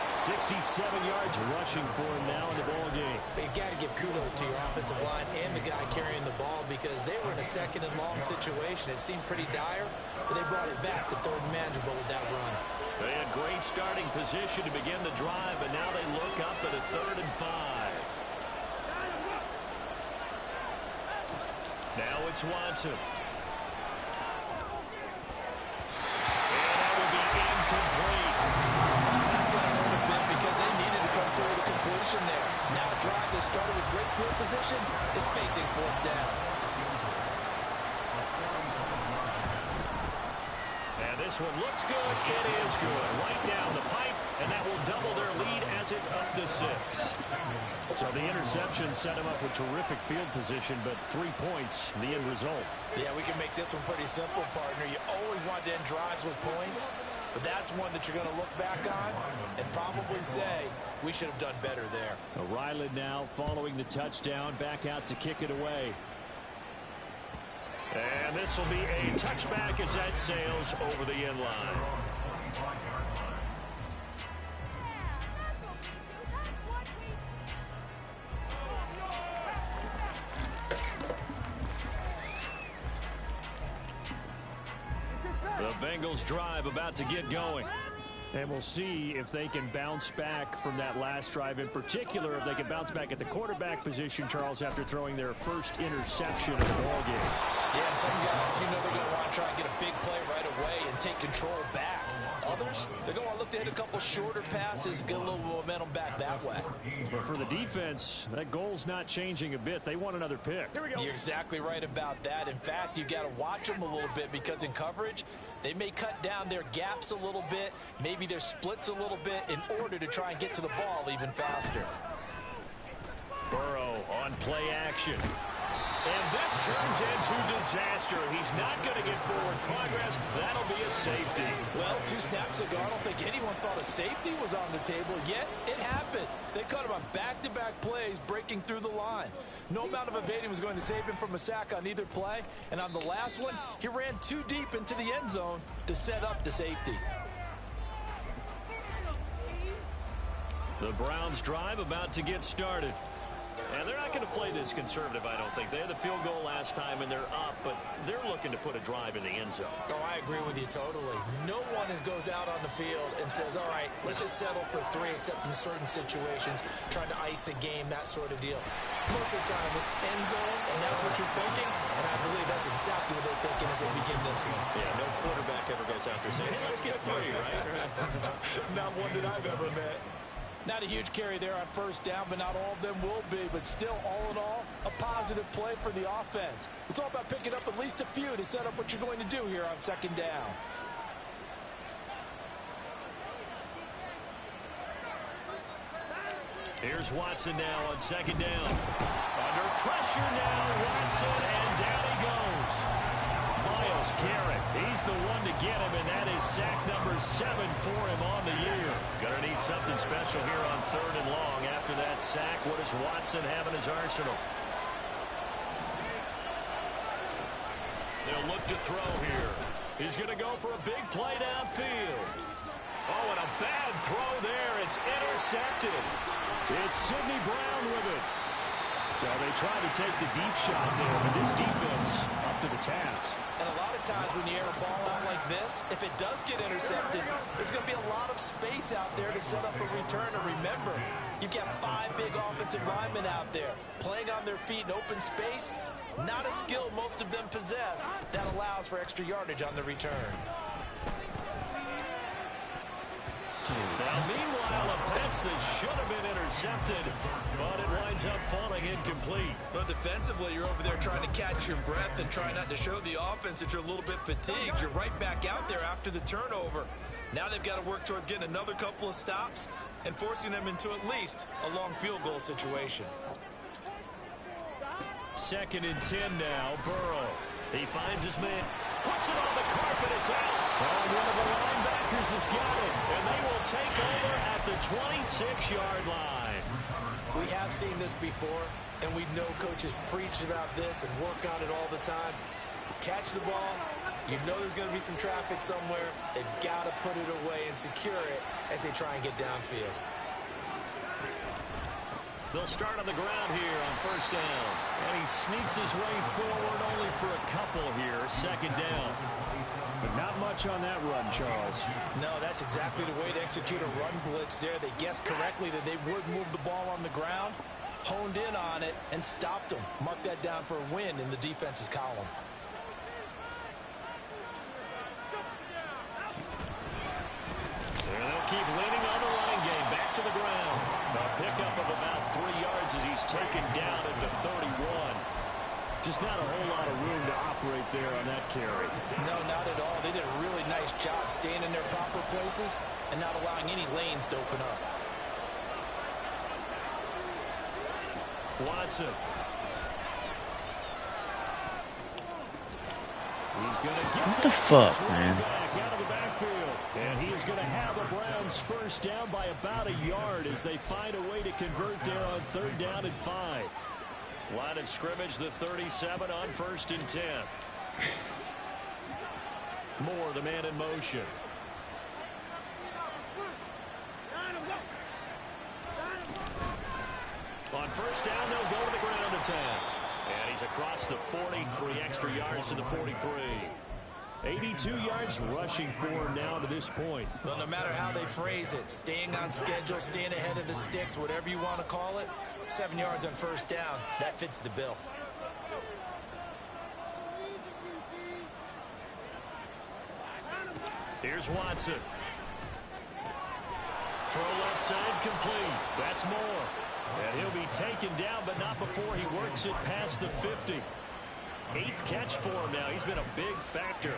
67 yards rushing for him now in the ball game. You've got to give kudos to your offensive line and the guy carrying the ball, because they were in a 2nd and long situation. It seemed pretty dire, but they brought it back to 3rd and manageable with that run. They had great starting position to begin the drive, but now they look up at a 3rd and 5. Now it's Watson. And that will be incomplete. That's going to hurt a bit because they needed to come through the completion there. Now a drive that started with great field position is facing 4th down. And this one looks good. It is good. Right down the pipe, and that will double their lead as it's up to 6. So the interception set him up with terrific field position, but 3 points, the end result. Yeah, we can make this one pretty simple, partner. You always want to end drives with points, but that's one that you're going to look back on and probably say, we should have done better there. Ryland now following the touchdown, back out to kick it away. And this will be a touchback as that sails over the end line. The Bengals drive about to get going. And we'll see if they can bounce back from that last drive. In particular, if they can bounce back at the quarterback position, Charles, after throwing their first interception of the ballgame. Yeah, some guys, they're going to want to try and get a big play right away and take control back. Others, they're going to look to hit a couple shorter passes, get a little momentum back that way. But for the defense, that goal's not changing a bit. They want another pick. Here we go. You're exactly right about that. In fact, you got to watch them a little bit because in coverage, they may cut down their gaps a little bit, maybe their splits a little bit in order to try and get to the ball even faster. Burrow on play action. And this turns into disaster. He's not going to get forward progress. That'll be a safety. Well, 2 snaps ago, I don't think anyone thought a safety was on the table, yet it happened. They caught him on back-to-back plays, breaking through the line. No amount of evading was going to save him from a sack on either play. And on the last one, he ran too deep into the end zone to set up the safety. The Browns drive about to get started. And they're not going to play this conservative, I don't think. They had the field goal last time, and they're up, but they're looking to put a drive in the end zone. Oh, I agree with you totally. No one goes out on the field and says, all right, let's just settle for 3, except in certain situations, trying to ice a game, that sort of deal. Most of the time, it's end zone, and that's what you're thinking, and I believe that's exactly what they're thinking as they begin this one. Yeah, no quarterback ever goes out there saying, hey, let's get 3, right? Not one that I've ever met. Not a huge carry there on first down, but not all of them will be. But still, all in all, a positive play for the offense. It's all about picking up at least a few to set up what you're going to do here on second down. Here's Watson now on second down. Under pressure now, Watson, and down he goes. Myles Garrett, he's the one to get him, and that is sack number 7 for him on the year. Gonna need something special here on 3rd and long. After that sack, what does Watson have in his arsenal? They'll look to throw here. He's gonna go for a big play downfield. Oh, and a bad throw there. It's intercepted. It's Sidney Brown with it. So they try to take the deep shot there, but this defense up to the task. And a lot of times when you air a ball out like this, if it does get intercepted, there's going to be a lot of space out there to set up a return. And remember, you've got 5 big offensive linemen out there playing on their feet in open space. Not a skill most of them possess that allows for extra yardage on the return. Now, meanwhile, a pass that should have been intercepted, but it winds up falling incomplete. But defensively, you're over there trying to catch your breath and try not to show the offense that you're a little bit fatigued. You're right back out there after the turnover. Now they've got to work towards getting another couple of stops and forcing them into at least a long field goal situation. 2nd and 10 now, Burrow. He finds his man, puts it on the carpet, it's out. And one of the linebackers has got it, and they will take over at the 26-yard line. We have seen this before, and we know coaches preach about this and work on it all the time. Catch the ball. You know there's going to be some traffic somewhere. They've got to put it away and secure it as they try and get downfield. They'll start on the ground here on first down. And he sneaks his way forward only for a couple here. 2nd down. But not much on that run, Charles. No, that's exactly the way to execute a run blitz there. They guessed correctly that they would move the ball on the ground, honed in on it, and stopped them. Mark that down for a win in the defense's column. And they'll keep leaning on the running game. Back to the ground. A pickup of about 3 yards as he's taken down at the 31. Just not a whole lot of room to operate there on that carry. No, not at all. They did a really nice job staying in their proper places and not allowing any lanes to open up. Watson. He's going to get what the fuck, man? Out of the backfield. And he is going to have the Browns first down by about a yard as they find a way to convert there on 3rd down and 5. Line of scrimmage, the 37 on 1st and 10. Moore, the man in motion. On first down, they'll go to the ground attack. And he's across the 40, 3 extra yards to the 43. 82 yards rushing for him now to this point. Well, no matter how they phrase it, staying on schedule, staying ahead of the sticks, whatever you want to call it, 7 yards on first down, that fits the bill. Here's Watson. Throw left side complete. That's Moore. And he'll be taken down, but not before he works it past the 50. 8th catch for him now. He's been a big factor.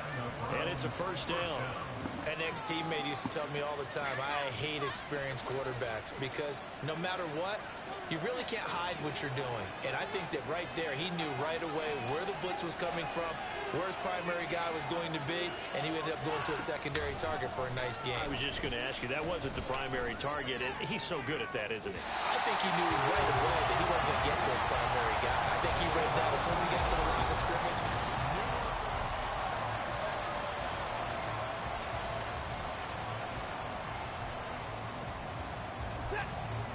And it's a first down. An ex-teammate used to tell me all the time, I hate experienced quarterbacks because no matter what, you really can't hide what you're doing. And I think that right there, he knew right away where the blitz was coming from, where his primary guy was going to be, and he ended up going to a secondary target for a nice game. I was just going to ask you, that wasn't the primary target. He's so good at that, isn't he? I think he knew right away that he wasn't going to get to his primary guy. I think he read that as soon as he got to the line of scrimmage.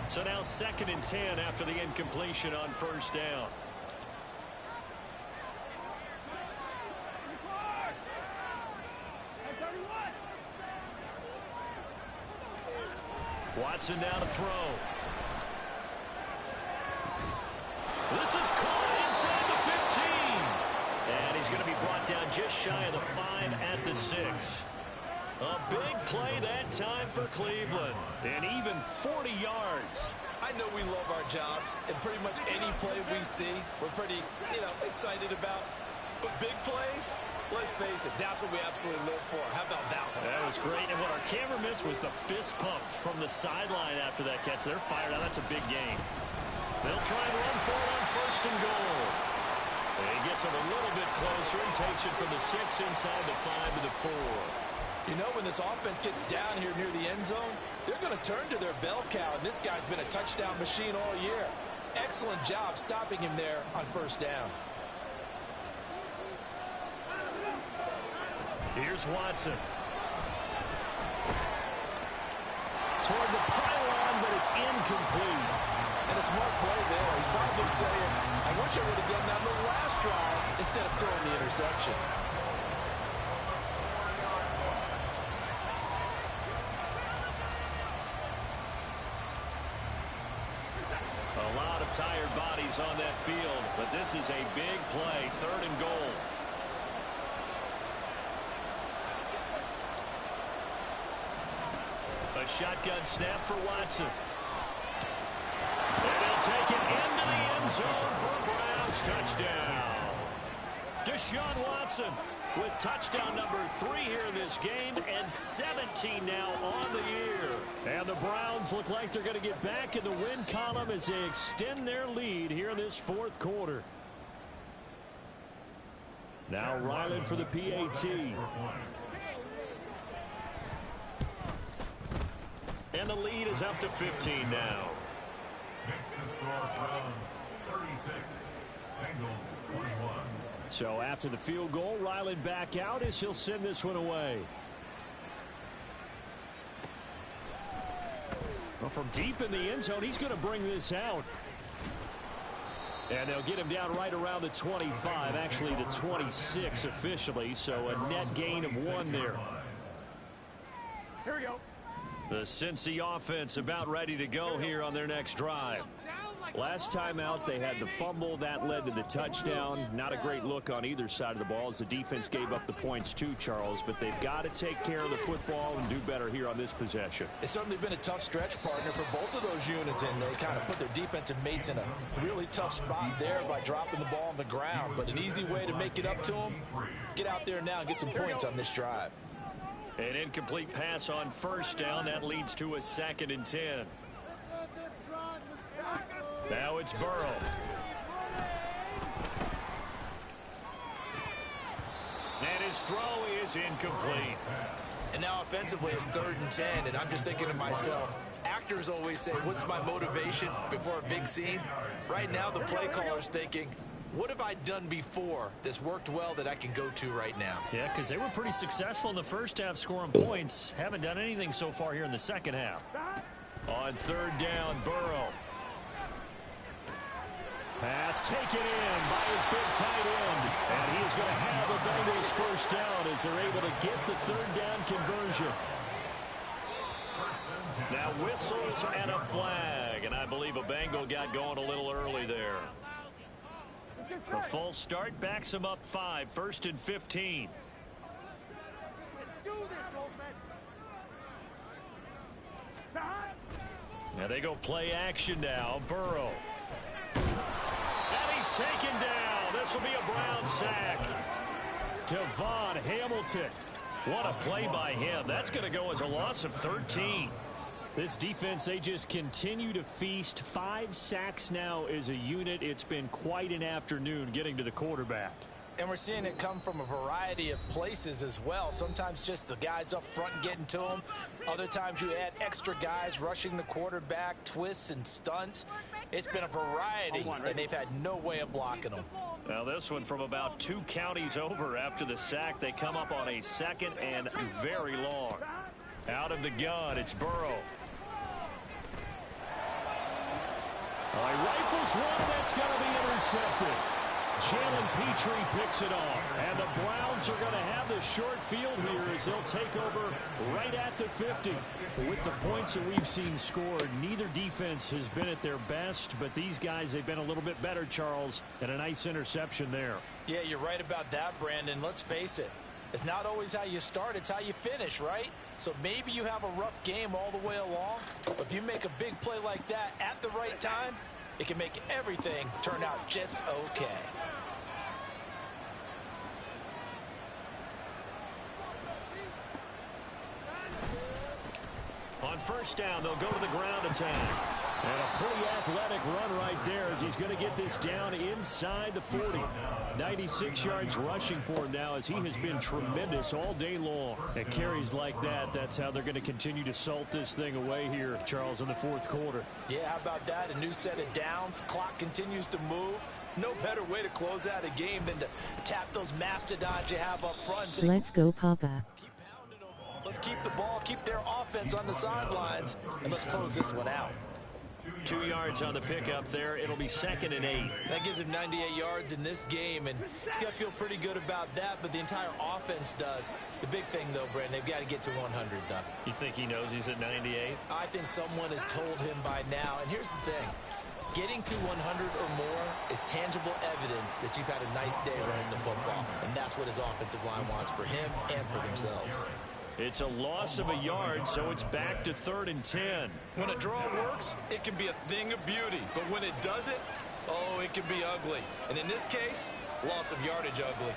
So now 2nd and 10 after the incompletion on first down. Watson now to throw. This is caught inside the 15. And he's going to be brought down just shy of the 5 at the 6. A big play that time for Cleveland. And even 40 yards. I know we love our jobs, and pretty much any play we see, we're pretty, excited about. But big plays, let's face it, that's what we absolutely live for. How about that one? That was great. And what our camera missed was the fist pump from the sideline after that catch. They're fired out. That's a big game. They'll try and run for it on 1st and goal. And he gets it a little bit closer and takes it from the 6 inside the 5 to the 4. You know, when this offense gets down here near the end zone, they're going to turn to their bell cow, and this guy's been a touchdown machine all year. Excellent job stopping him there on first down. Here's Watson. Toward the pylon, but it's incomplete. And a smart play there. He's probably saying, I wish I would have done that on the last drive instead of throwing the interception. A lot of tired bodies on that field, but this is a big play, 3rd and goal. A shotgun snap for Watson. And he'll take it into the end zone for a Browns touchdown. Deshaun Watson with touchdown number 3 here in this game, and 17 now on the year. And the Browns look like they're going to get back in the win column as they extend their lead here in this 4th quarter. Now Ryland for the PAT. And the lead is up to 15 now. Makes the score Browns 36, Bengals 21. So after the field goal, Ryland back out as he'll send this one away. Well, from deep in the end zone, he's going to bring this out. And they'll get him down right around the 25, actually the 26 officially, so a net gain of 1 there. Here we go. The Cincy offense about ready to go here on their next drive. Last time out, they had the fumble. That led to the touchdown. Not a great look on either side of the ball as the defense gave up the points too, Charles. But they've got to take care of the football and do better here on this possession. It's certainly been a tough stretch, partner, for both of those units, and they kind of put their defensive mates in a really tough spot there by dropping the ball on the ground. But an easy way to make it up to them, get out there now and get some points on this drive. An incomplete pass on first down. That leads to a 2nd and 10. Now it's Burrow. And his throw is incomplete. And now offensively it's 3rd and 10, and I'm just thinking to myself, actors always say, what's my motivation before a big scene? Right now the play caller's thinking, what have I done before that's worked well that I can go to right now? Yeah, because they were pretty successful in the first half scoring points. Haven't done anything so far here in the second half. On 3rd down, Burrow. Pass taken in by his big tight end. And he is going to have the Bengals first down as they're able to get the third down conversion. Now whistles and a flag. And I believe a Bengal got going a little early there. The false start backs him up 5, 1st and 15. Now they go play action now. Burrow. And he's taken down. This will be a Brown sack. Devon Hamilton. What a play by him. That's going to go as a loss of 13. This defense, they just continue to feast. 5 sacks now as a unit. It's been quite an afternoon getting to the quarterback. And we're seeing it come from a variety of places as well. Sometimes just the guys up front getting to him. Other times you add extra guys rushing the quarterback, twists and stunts. It's been a variety, and they've had no way of blocking them. Now this one from about 2 counties over after the sack. They come up on a 2nd and very long. Out of the gun, it's Burrow. He rifles one that's going to be intercepted. Jalen Petrie picks it off. And the Browns are going to have the short field here as they'll take over right at the 50. With the points that we've seen scored, neither defense has been at their best, but these guys, they've been a little bit better, Charles, and a nice interception there. Yeah, you're right about that, Brandon. Let's face it. It's not always how you start, it's how you finish, right? So maybe you have a rough game all the way along, but if you make a big play like that at the right time, it can make everything turn out just okay. On first down, they'll go to the ground attack. And a pretty athletic run right there as he's going to get this down inside the 40. 96 yards rushing for him now as he has been tremendous all day long. At carries like that, that's how they're going to continue to salt this thing away here, Charles, in the 4th quarter. Yeah, how about that? A new set of downs. Clock continues to move. No better way to close out a game than to tap those mastodons you have up front. Let's go, Papa. Let's keep the ball, keep their offense on the sidelines, and let's close this one out. 2 yards on the pickup there. It'll be 2nd and 8. That gives him 98 yards in this game, and he's got to feel pretty good about that, but the entire offense does. The big thing, though, Brandon, they've got to get to 100, though. You think he knows he's at 98? I think someone has told him by now, and here's the thing. Getting to 100 or more is tangible evidence that you've had a nice day running the football, and that's what his offensive line wants for him and for themselves. It's a loss of a yard, so it's back to 3rd and 10. When a draw works, it can be a thing of beauty. But when it doesn't, oh, it can be ugly. And in this case, loss of yardage ugly.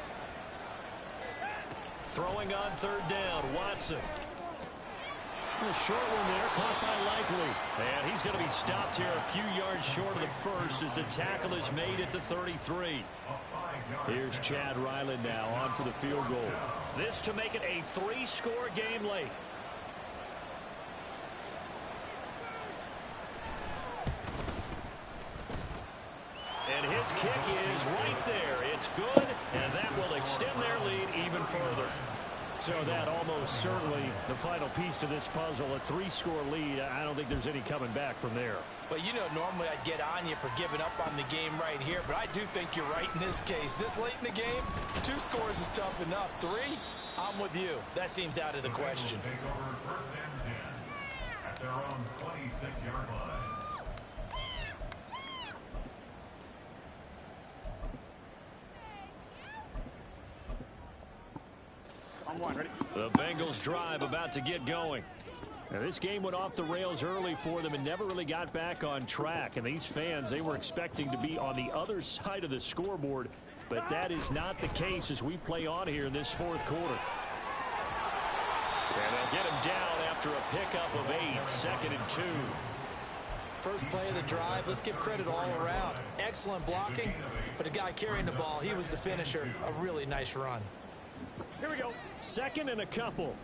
Throwing on 3rd down, Watson. A short one there, caught by Likely. And he's going to be stopped here a few yards short of the first as the tackle is made at the 33. Here's Chad Ryland now on for the field goal. This to make it a 3-score game late. And his kick is right there. It's good, and that will extend their lead even further. So that almost certainly the final piece to this puzzle, a 3-score lead. I don't think there's any coming back from there. Well, you know, normally I'd get on you for giving up on the game right here, but I do think you're right in this case. This late in the game, 2 scores is tough enough. 3, I'm with you. That seems out of the question. Take over 1st and 10 at their own 26-yard line. The Bengals drive about to get going. Now, this game went off the rails early for them and never really got back on track. And these fans, they were expecting to be on the other side of the scoreboard. But that is not the case as we play on here in this 4th quarter. And they'll get him down after a pickup of 8, 2nd and 2. First play of the drive, let's give credit all around. Excellent blocking, but the guy carrying the ball, he was the finisher. A really nice run. Here we go. 2nd and a couple.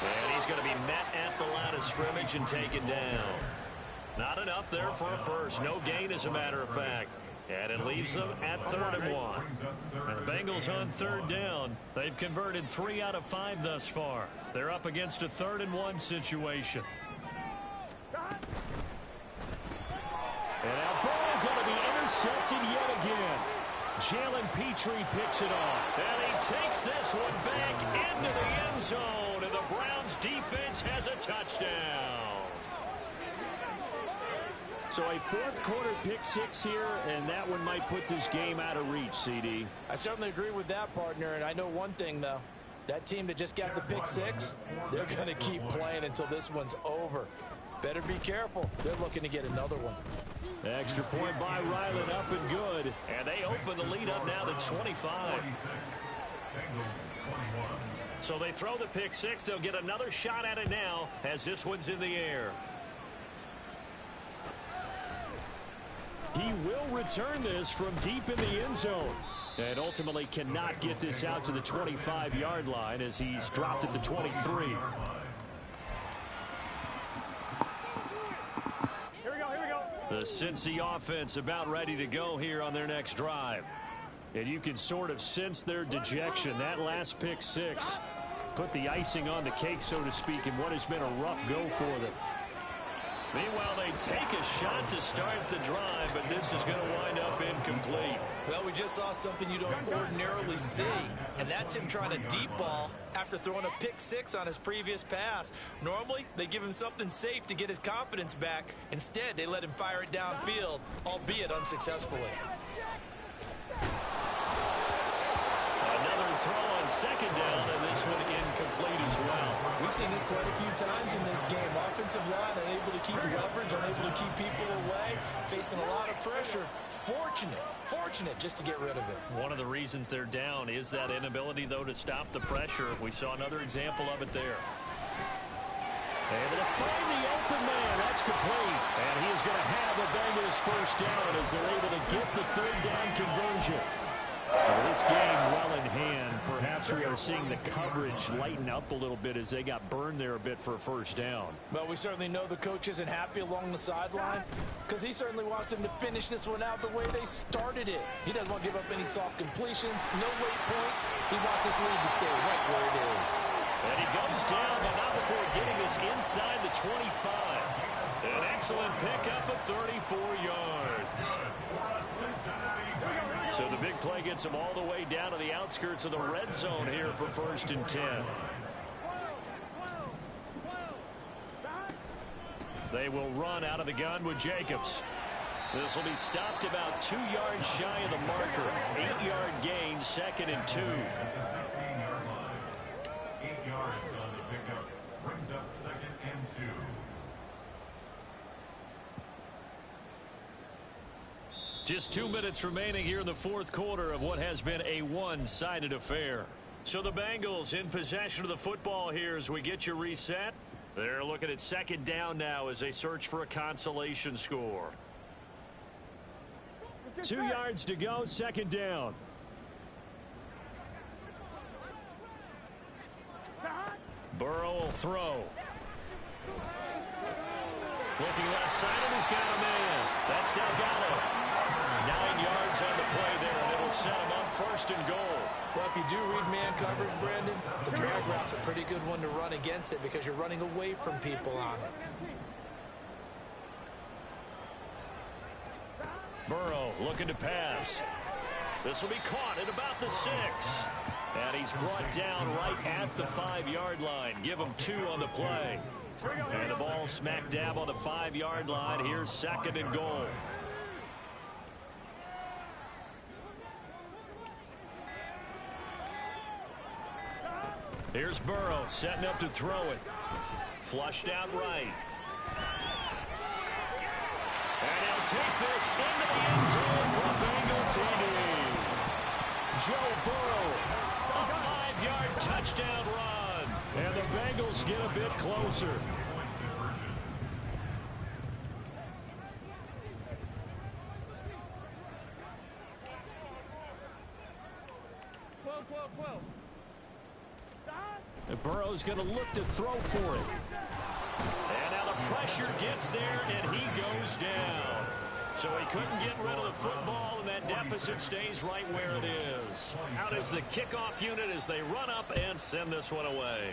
And he's going to be met at the line of scrimmage and taken down. Not enough there for a first. No gain, as a matter of fact. And it leaves them at 3rd and 1. And the Bengals on 3rd down. They've converted 3 out of 5 thus far. They're up against a 3rd and 1 situation. And that ball going to be intercepted yet again. Jalen Petrie picks it off. And he takes this one back into the end zone. And the Browns defense has a touchdown. So a 4th quarter pick 6 here, and that one might put this game out of reach, CD. I certainly agree with that, partner. And I know one thing, though. That team that just got the pick 6, they're going to keep playing until this one's over. Better be careful. They're looking to get another one. Extra point by Ryland, up and good. And they open the lead up now to 25. So they throw the pick 6. They'll get another shot at it now as this one's in the air. He will return this from deep in the end zone. And ultimately cannot get this out to the 25-yard line as he's dropped at the 23. The Cincy offense about ready to go here on their next drive. And you can sort of sense their dejection. That last pick 6 put the icing on the cake, so to speak, in what has been a rough go for them. Meanwhile, they take a shot to start the drive, but this is going to wind up incomplete. Well, we just saw something you don't ordinarily see, and that's him trying to deep ball after throwing a pick 6 on his previous pass. Normally, they give him something safe to get his confidence back. Instead, they let him fire it downfield, albeit unsuccessfully. Another throw on 2nd down, and this one incomplete as well. We've seen this quite a few times in this game. Offensive line unable to keep leverage, unable to keep people away, facing a lot of pressure. Fortunate just to get rid of it. One of the reasons they're down is that inability, though, to stop the pressure. We saw another example of it there. Able to find the open man. That's complete. And he is going to have the Bengals 1st down as they're able to get the 3rd down conversion. This game well in hand. Perhaps we are seeing the coverage lighten up a little bit as they got burned there a bit for a 1st down. Well, we certainly know the coach isn't happy along the sideline because he certainly wants them to finish this one out the way they started it. He doesn't want to give up any soft completions, no late points. He wants this lead to stay right where it is. And he goes down, but not before getting us inside the 25. An excellent pickup of 34 yards. So the big play gets them all the way down to the outskirts of the red zone here for 1st and 10. They will run out of the gun with Jacobs. This will be stopped about 2 yards shy of the marker. 8-yard gain, 2nd and 2. 16-yard line. 8 yards on the pickup. Brings up 2nd and 2. Just 2 minutes remaining here in the 4th quarter of what has been a one-sided affair. So the Bengals in possession of the football here as we get you reset. They're looking at 2nd down now as they search for a consolation score. 2 yards to go, 2nd down. Burrow will throw. Looking left side, and he's got a man. That's Delgado. 9 yards on the play there, and it'll set him up 1st and goal. Well, if you do read man coverage, Brandon, the drag route's a pretty good one to run against it because you're running away from people on it. Burrow looking to pass. This will be caught at about the 6. And he's brought down right at the 5-yard line. Give him 2 on the play. And the ball smack dab on the 5-yard line. Here's 2nd and goal. Here's Burrow setting up to throw it. Flushed out right. And he'll take this into the end zone for a Bengal TD. Joe Burrow, a 5-yard touchdown run. And the Bengals get a bit closer. And Burrow's going to look to throw for it. And now the pressure gets there, and he goes down. So he couldn't get rid of the football, and that deficit stays right where it is. Out is the kickoff unit as they run up and send this one away.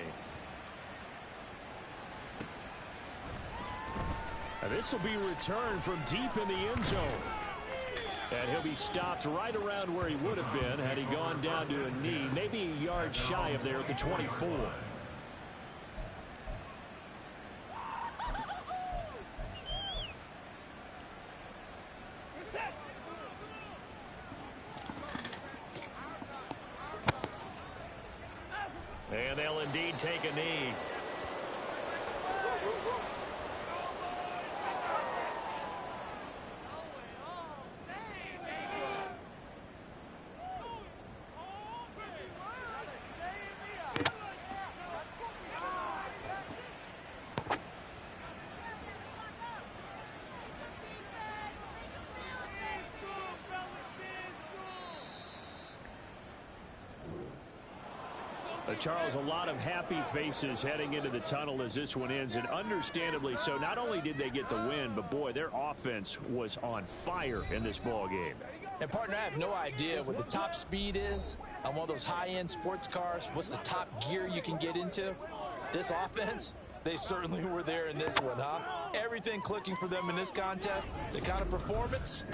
And this will be returned from deep in the end zone. And he'll be stopped right around where he would have been had he gone down to a knee, maybe a yard shy of there at the 24. And they'll indeed take a knee. Charles, a lot of happy faces heading into the tunnel as this one ends, and understandably so. Not only did they get the win, but boy, their offense was on fire in this ball game. And partner, I have no idea what the top speed is on one of those high-end sports cars. What's the top gear you can get into? This offense, they certainly were there in this one, huh? Everything clicking for them in this contest. The kind of performance,